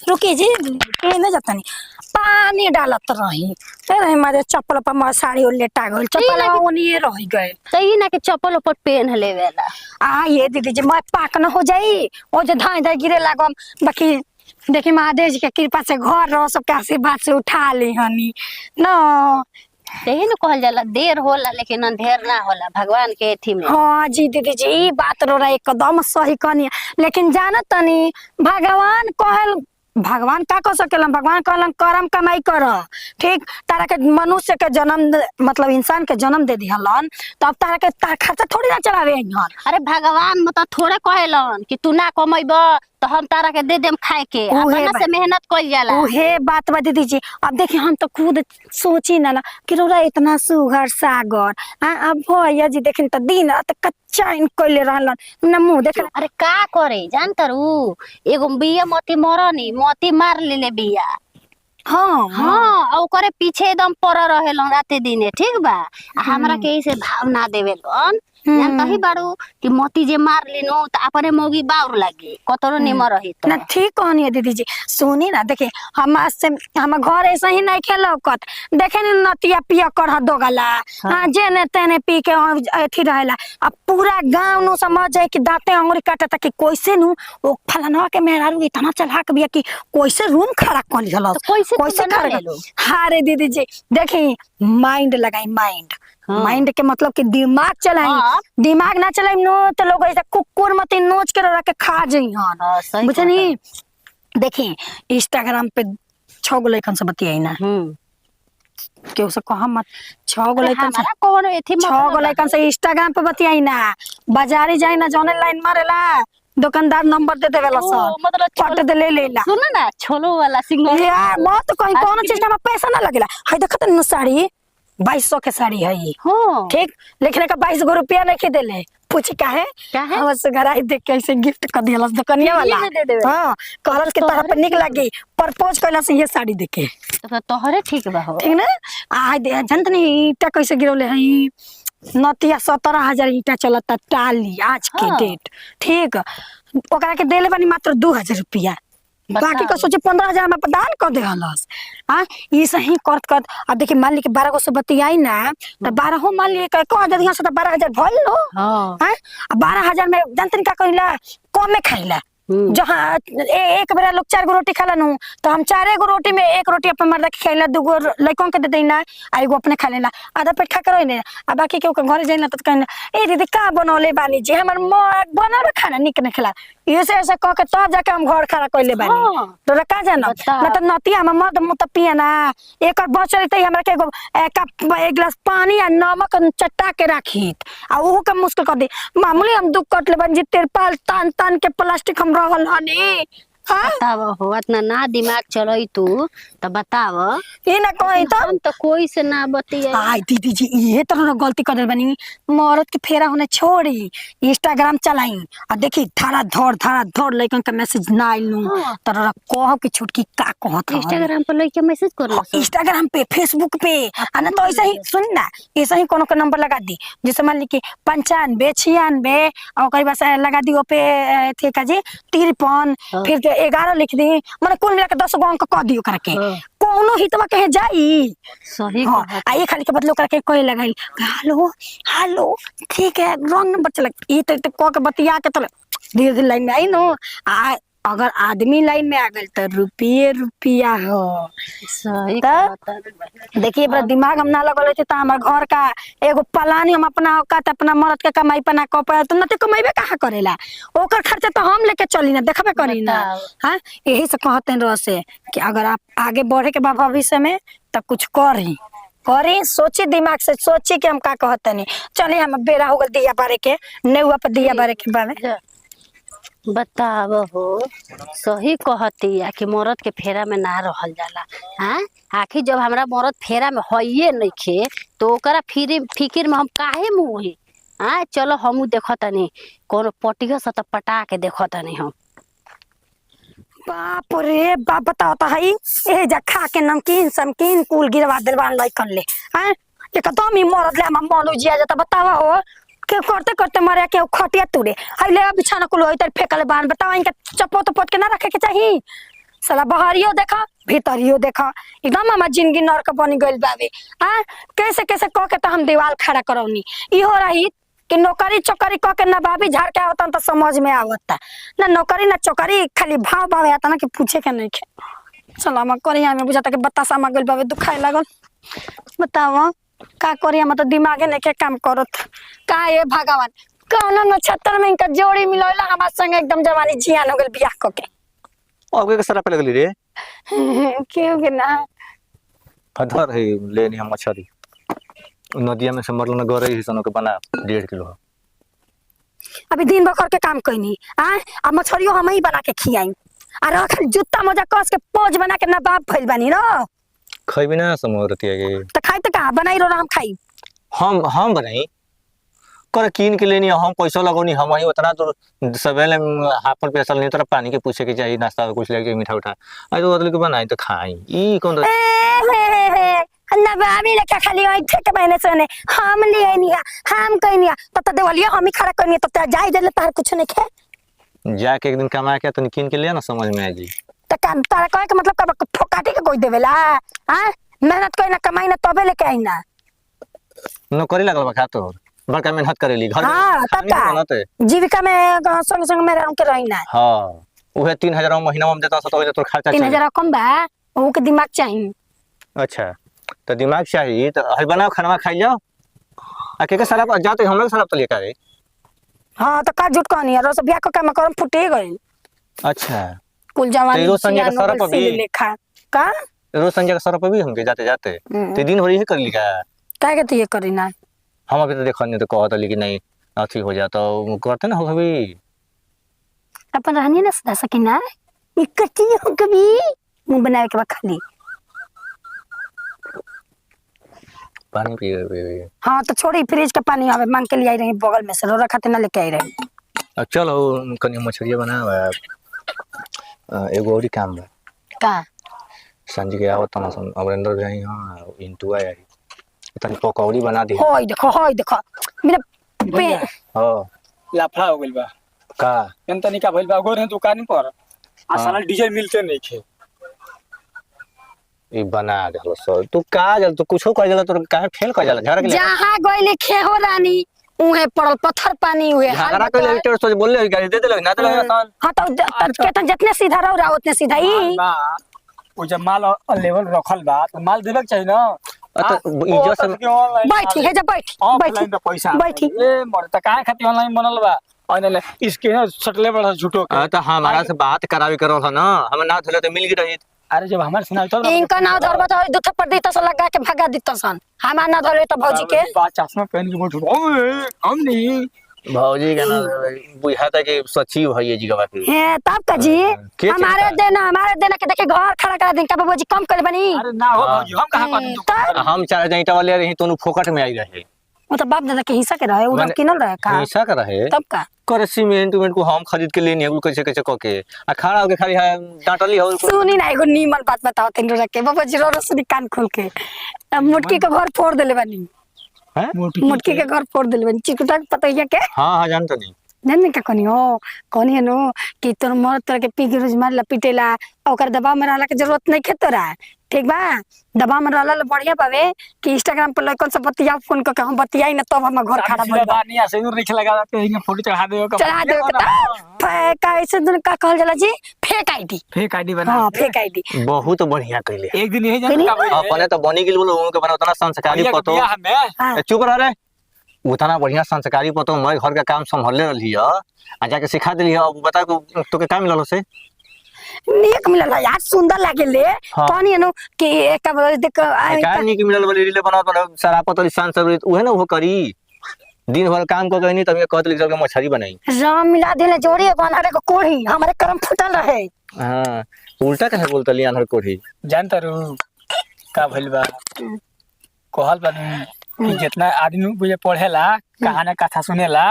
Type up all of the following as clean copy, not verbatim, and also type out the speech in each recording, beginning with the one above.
रुकी जी नहीं जाता नहीं पानी डालत रही फिर हमारे चप्पल पर हमारे साड़ी और लेटा गई चप्पल ओनिए रह गए सही ना कि चप्पल ऊपर पहन लेवेला आ ये दीदी जी मैं पाक न हो जाई वो जो धाई धाई गिरे लागम बाकी देखी महादेव जी के कृपा से घर रहो सबके आशीर्वाद से उठा ली हनी न यही न कहल जाला देर होला लेकिन अंधेर ना होला भगवान के एथी में। हाँ जी दीदी जी ई बात रो रहा एकदम सही कहनी लेकिन जानत तनी भगवान का कह सकेला भगवान कहलन कर्म कमाई कर ठीक तारा के मनुष्य के जन्म मतलब इंसान के जन्म दे दिहलन तब तारा के खर्चा थोड़ी ना चलावे हन। अरे भगवान मतलब थोड़े कहेलन कि तू ना कमैब तो हम तारा के दे देम खाए के अपना से मेहनत कइल जाला उहे बात बा दीदी जी। अब देखिए हम तो खुद सोची ना कि रोरा इतना सुघर सागर अब भैया जी देखिन तो दिन रात कच्चा इन कइले रहलन ना मुंह देख। अरे का करे जान तारू एगो बिया मती मरनी मती मार लेले बिया हाँ ओकरे पीछे एकदम पर रहेलन राते दिने ठीक बा हमरा के ऐसे भाव ना देवेलन जानता ही बारू कि मोती जे मार लेनो तो अपने मोगी बाउर लागी कतरो निमर रही तो ना ठीक कहनी है दीदी जी। सुनी ना देखे हम घर ऐसा ही नहीं खेलौकत देखे न नतिया पिया कर दो गला हां जेने तेने पी के एथी रहेला अब पूरा गांव नु समझ जाए कि दांते अंगुरी काटता कि कैसे नु ओ फलाना के मेहरारू इतना चलाक बिया कि कैसे रूम खड़ा कर लिहल कैसे खड़ा हारे दीदी जी देखी माइंड लगाई माइंड के मतलब कि दिमाग चलाई दिमाग ना चलाई नो तो लोग ऐसे कुकुर मती नोच के रख के खा जइहन बुझनी। देखी इंस्टाग्राम पे 6 गो लइकन से बतियाई ना केहू से कहा मत 6 गो लइकन से कौन एथी 6 गो लइकन से इंस्टाग्राम पे बतियाई ना बाजारी जाई ना जौने लाइन मारेला दुकानदार नंबर दे देवेला सर मतलब फट दे ले लेला सुन ना छोलो वाला सिंगल यार मत कहीं कोनो चीज में पैसा ना लगेला हई देखत न साड़ी 2200 के साड़ी है ये ठीक लेकिन का 22 गो रुपया नहीं देले पूछी काहे हम से घर आई देख के ऐसे गिफ्ट कर दियलस दुकानिया वाला हां कहलस के तरह पे निक लगी प्रपोज कइला से ये साड़ी देखे तो तोहरे ठीक बा हो ठीक ना आ दे जनत नहीं ईटा कैसे गिरौले हई नतिया 17,000 ईटा चलता टाली आज के डेट ठीक ओकरा के देले बानी मात्र 2,000 रुपया बाकी का सोचे 15,000 में प्रदान कर दे हलस हां ये सही करत अब देखिए मान ली के 12 गो से बतियाई ना तो 12 हो मान ली के कह दे यहाँ से तो 12,000 भइल लो हां 12,000 में जानतन का कहिला कम में खाइला जहाँ एक बेरा लोग 4 गो रोटी खाला नु तो हम 4 गो रोटी में 1 रोटी अपन मर्द के खाइला 2 गो लइकन के दे देना आ एगो अपने खा लेला आधा पेट खा कर ने आ बाकी के घर जाइना तो कहना ए दीदी का बनौले बानी जी हमर बनल खाना निक न खिला ये से ऐसे कह के तब जाके हम घर खड़ा कइले बानी तो का जाना न तो नतिया हम मद मुत पिया ना एक बचल त हमरा के एगो एक गिलास पानी आ नमक चट्टा के राखी आ ओहो के मुश्किल कर दे मामूली हम दुख कट ले बन जी तिरपाल तान तान के प्लास्टिक हम रहल हनी बताव हो इतना ना दिमाग चलई तू तो बताव ये ना कोई तो कोई से ना बतिया आई दीदी जी ये तो गलती कर बनी मरद के फेरा होने छोड़ी इंस्टाग्राम चलाई आ देखी धारा धड़ लइकन के मैसेज ना आइलू तोरा कह के छुटकी का कहत इंस्टाग्राम पे लइके मैसेज कर इंस्टाग्राम पे फेसबुक पे आ ना तो ऐसा ही सुन ना ऐसा ही कोनो का नंबर लगा दी जैसे मान ली कि 95 96 और कई बार लगा दी पे थे का जी 53 फिर 11 लिख दी माने कुल मिला के 10 गो अंक कह दियो करके कोनो हितवा कहे जाई सही आइए खाली के बदलो करके कोई लगाई हेलो ठीक है रॉन्ग नंबर चला ई तो कह के बतिया के तो धीरे धीरे लाइन में आई नो अगर आदमी लाइन में आ गए तो रुपया हो सही देखिए बड़ा दिमाग हम ना लगल तो हमारे घर का एगो पलानी हम अपना औकात अपना मर्द के कमाई पर ना कह पाए तो न तो कमाइबे कहाँ करेला ओकर खर्चा तो हम लेके चली ना देखबे करी ना हाँ यही से कहते हैं से कि अगर आप आगे बढ़े के बा भविष्य में तो कुछ करी सोची दिमाग से सोची कि हम का कहते नहीं चलिए हम बेरा हो गल दिया बारे के नेउआ पर दिया बारे के बारे बताव हो सही कहती है कि मरद के फेरा में ना रहल जाला हाँ आखिर जब हमरा मरद फेरा में हइये नइखे तो ओकरा फिकिर में हम काहे मुही हाँ चलो हमू देखतनी कोनो पटिया से तो पटा के देखतनी हम बाप रे बाप बताओ तो हई ए जा खा के नमकीन समकीन कुल गिरवा दिलवान लइकन ले हां एकदम ही मरद ले हम मोलू जिया जाता बतावा हो के करते करते मरे के खटिया तुरे हई ले बिछाना कुल होई त फेकले बान बतावा इनका चप्पो तो पोट के ना रखे के चाहिए साला बाहरियो देखा भीतरियो देखा एकदम हमार जिंदगी नरक बन गइल बावे। आ कैसे कैसे कह के तो हम दीवार खड़ा करौनी इहो रही कि नौकरी चौकरी कह के ना भाभी झाड़ के आवता तो समझ में आवता ना नौकरी ना चौकरी खाली भाव भाव आता ना कि पूछे के नहीं खे। सलामा करिया में बुझाता कि बतासा में गइल बावे दुखाए लागल। बताओ का करिया मतलब दिमागे नहीं के काम करत का ये भगवान कौन नक्षत्र में इनका जोड़ी मिलौला हमार संग एकदम जवानी जियान हो गइल बियाह क के। अब के सरा पे लगली रे क्यों के ना अधर है लेनी हम मछली नदिया में से मरल न गरे ही सनो के बना 1.5 किलो। अभी दिन भर करके काम कइनी आ अब मछलियों हम ही बना के खियाई आ रख जूता मोजा कस के पोज बना के ना बाप भइल बानी रो खइबी ना समोरतिया के त खाई त का बनाई रो हम खाई। हम बनाई कर कीन के लेनी हम पैसा लगौनी हम ही उतना तो सवेले हाफन पैसा नहीं तरह पानी के पूछे के चाहिए नाश्ता कुछ लेके मीठा उठा आज तो बदल के बनाई तो खाई ई कौन ना भाभी लेके खाली ऐठे के बहने से हम लिए नहीं हम कहीं नहीं तो देवलिया हम ही खड़ा करनी तो जाई दे तार कुछ नहीं खे जाके एक दिन कमा के तो कीन के लिया ना समझ में आ जी तो काम तारा कहे के मतलब कब ठोकाटी के कोई देवेला हां मेहनत कोई ना कमाई ना तबे लेके आई ना नौकरी लगल बा तो बड़का मेहनत करेली घर हां तब का जीविका में संग संग में रहूं के रही ना। हां उहे 3000 महीना में देता तो तोर खर्चा 3000 कम बा वो के दिमाग चाहिए। अच्छा तो दिमाग चाहिए तो हर बनाओ खाना खाई जाओ आ के सारा जाते हम लोग सारा तो लेकर आए। हां तो का झूठ कहनी है रोज बियाह को काम करम फुटे गए। अच्छा कुल जवानी रोज संजय का सारा पर भी लेखा का रोज संजय का सारा पर भी हमके जाते जाते ते दिन भर ही कर ली का का के ये करी ना हम अभी तो देखने तो कहत लेकिन नहीं अथी हो जाता करते ना हो कभी अपन रहनी ना सदा सकी ना इकट्ठी हो कभी मुंह बनावे के बाद खाली पानी पी। हाँ तो छोड़ी फ्रिज का पानी आवे मांग के लिए आई रही बगल में से रो रखा ना लेके आई रही। अब चलो कनी मछलियां बना एगो और काम बा का संजय के आवत ना सन अमरेंद्र जाई हां इंटू आई तनी पकौड़ी बना दी। होय देखो मेरा पे हां लाफड़ा हो गइल बा का एन तनी का भइल बा गोरे दुकान पर आ साला डीजल मिलते नहीं खे ई बना देलो सो तू का जल तू कुछो कर जाला तो काहे फेल कर जाला झगड़ा के जहां गइले खेहो रानी उहे पड़ल पत्थर पानी हुए झगड़ा के लेटर सोच बोल ले गाड़ी दे देलो ना देलो सन। हां तो केतन जितने सीधा रहो उतने सीधा ही बा ओ जब माल लेवल रखल बा तो माल देबे के चाहिए ना तो इज्जत से बैठी है जब बैठी ऑफलाइन तो पैसा बैठी ए मोर त काहे खाती ऑनलाइन बनल बा ऑनलाइन इसके ना सटले बड़ा झूठो के तो हमारा से बात करावी करो था ना हम ना थले तो मिल गई रही। अरे जब हमारे सुनाई तो इनका नाव धरबा तो दू थप्पड़ देता सो लगा के भगा देता सन हमार ना धरे तो भौजी के बात चश्मा पहन के बोल हम नहीं भौजी का ना बुझाता कि सच्ची भई जी का की है तब का जी हमारे देना के देखे घर खड़ा करा दिन का भौजी कम कर बनी। अरे ना हो भौजी हम कहां कर हम चार जईटा वाले रही तो फोकट में आई रहे वो तो बाप दादा के हिस्सा के रहे उधर किनल रहे का हिस्सा का रहे तब का कर सीमेंट को हम खरीद के लेनी है कैसे कैसे कके आ खड़ा होके खाली है डांटली हो सुनी ना एगो नीमन बात बताओ तीन रख के बाबा जी रो सुनी कान खोल के मुटकी के घर फोड़ देले बनी हैं मुटकी के घर फोड़ देले बनी चिकुटा पता है क्या हां जानत नहीं नहीं का कोनी है नो कि तोर मर तोर के पी के रोज मार लपिटेला ओकर दबाव में रहला के जरूरत नहीं खेत रहा ठीक बा दबाव में रहला बढ़िया पावे कि इंस्टाग्राम पर लइकन से बतिया फोन करके हम बतियाई ना तब हम घर खड़ा भइल बा नहीं ऐसे रिख लगा के हिंगे फोटो चढ़ा देओ का ऐसे दिन का कहल जाला जी फेक आईडी बना हां फेक आईडी बहुत बढ़िया कइले एक दिन यही जान का अपने तो बनी गेल बोलो उनके बना उतना संस्कारी पतो चुप रह रे उतना बढ़िया संस्कारी पतो मैं घर का काम संभालले रहली ह आ जाके सिखा देली ह अब बता तो के काम मिलल से नीक मिलल यार सुंदर लागेले पानी नो कि एक बार देख का नीक मिलल बोले रीले बना तो सारा पतो शान सब उहे ना वो करी दिन भर काम को गईनी तब कहत लिख के मछली बनाई राम मिला देले जोड़ी बनहरे को कोढ़ी हमारे कर्म फुटल रहे। हां उल्टा कहे बोलतली अनहर कोढ़ी जानता रू का भइल बा कहल बा कि जितना आदमी बुझे पढ़ेला कहानी कथा सुनेला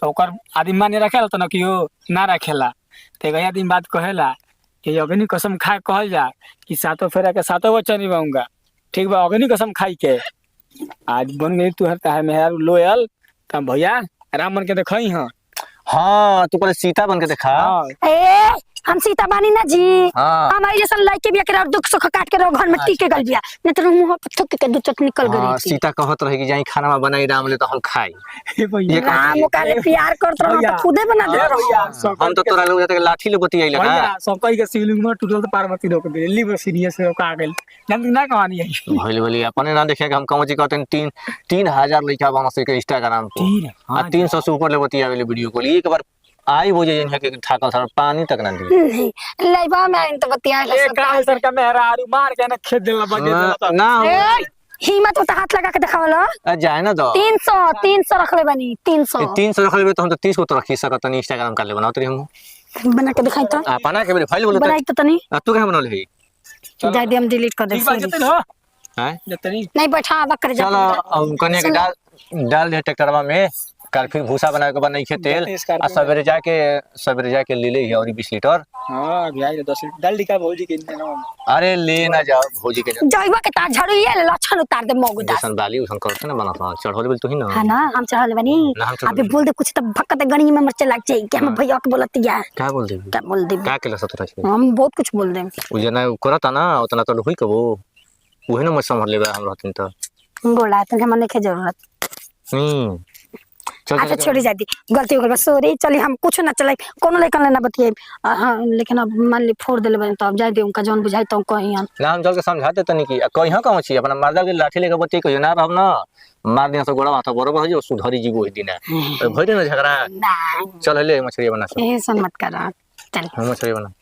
तो ओकर आदमी माने रखेला तो न कियो ना रखेला ते गया दिन बात कहेला कि अग्नि कसम खा कहल जा कि सातों फेरा के सातों बच्चा निभाऊंगा ठीक बा अग्नि कसम खाई के आज बन गई तू हर ताहे मेहर लोयल तब भैया राम बन के देखई हां हां तू पहले सीता बन के देखा ए हम सीता बानी ना जी। हाँ। हमारी जैसा लड़के भी और दुख सुख काट के रहो घर में टीके गल बिया नहीं तो मुंह पर थूक के दो चट निकल हाँ, गई थी। सीता कहत रहे कि जाई खाना में बनाई राम ले तो हम खाई। ए भैया ये राम ओकाले प्यार करत रहो भैया। तो खुदे बना दे ए रहो। भैया हम तो तोरा लोग जाते के लाठी ले बतियाइले का। भैया सबका के शिवलिंग में टूटल तो पार्वती रोक दे लिवर सीरियस से का गेल ना कहानी है भइल भइल अपने ना देखे कि हम कहू जी कहते हैं 3,000 लइका बना से के इंस्टाग्राम पे। तीन, हाँ, 300 से ऊपर ले बतियावेले वीडियो कॉल एक बार आई हो जाए कि ठाकल सर पानी तक ना दी। नहीं लइबा में आइन तो बतिया ए काल सर का मेहरा आरू मार के ना खेत देला बजे देला ना हिम्मत होता हाथ लगा के दिखावला जाए ना दो 300 रख ले बनी 300 300 रख लेबे तो हम तो 30 को तो रखी सकत नहीं इंस्टाग्राम कर ले बनाओ तरी हम बना के दिखाई तो अपना के फाइल बोले बनाई तो तनी तू के बनल है जाय दे हम डिलीट कर दे ठीक बात जते ना हैं जते नहीं नहीं बैठा बकर जा चलो हम कन्या के डाल दे ट्रैक्टरवा में कल फिर भूसा बना के बनाई खे तेल आ सवेरे जाके ले ले और 20 लीटर। हां भैया 10 डाल दिखा भौजी के ना अरे ले ना जाओ भौजी के जाइबा के तार झाड़ू ये लक्षण उतार दे मौगु दास जैसन बाली उसन करते ना बना था चढ़ोले बोल तू ही ना है ना हम चढ़ल बनी ना, हम चढ़ल अबे बोल दे कुछ तो भक्कत गणी में मरचे लग जाई क्या हम भैया के बोलत या क्या बोल दे क्या बोल दे क्या केला सतरा छे हम बहुत कुछ बोल दे उ जना करता ना उतना तो हुई कबो उहे ना मत संभल लेबा हम रहतिन तो गोला तो हम नहीं जरूरत चल अच्छा छोड़ी जाती गलती हो गई बस सॉरी चली हम कुछ ना चलाई कोनो लेकर लेना बतिए हाँ लेकिन अब मान ली फोड़ देले बनी तो अब जाए दे उनका जौन बुझाई तो कहीं हम ना हम चल के समझाते तनी की कहीं कहूं छी अपना मर्दा के लाठी लेके बतिए कहियो ना रहब ना मार दिया तो गोड़ा माथा बरोबर हो जो सुधरी जी गोई दिन भइले ना झगड़ा ना चल ले मछली बना ए सन मत कर चल हम मछली बना